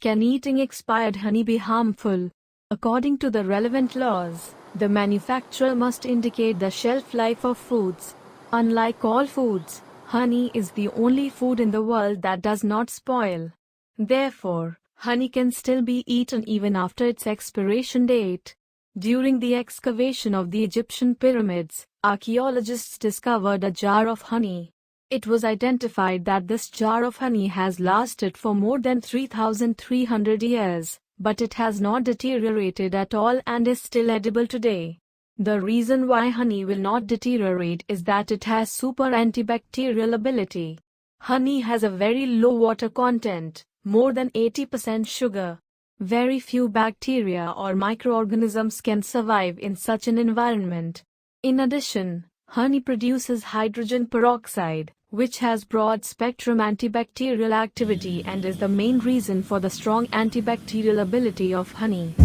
Can eating expired honey be harmful? According to the relevant laws, the manufacturer must indicate the shelf life of foods. Unlike all foods, honey is the only food in the world that does not spoil. Therefore, honey can still be eaten even after its expiration date. During the excavation of the Egyptian pyramids, archaeologists discovered a jar of honey. It was identified that this jar of honey has lasted for more than 3,300 years, but it has not deteriorated at all and is still edible today. The reason why honey will not deteriorate is that it has super antibacterial ability. Honey has a very low water content, more than 80% sugar. Very few bacteria or microorganisms can survive in such an environment. In addition, honey produces hydrogen peroxide, which has broad-spectrum antibacterial activity and is the main reason for the strong antibacterial ability of honey.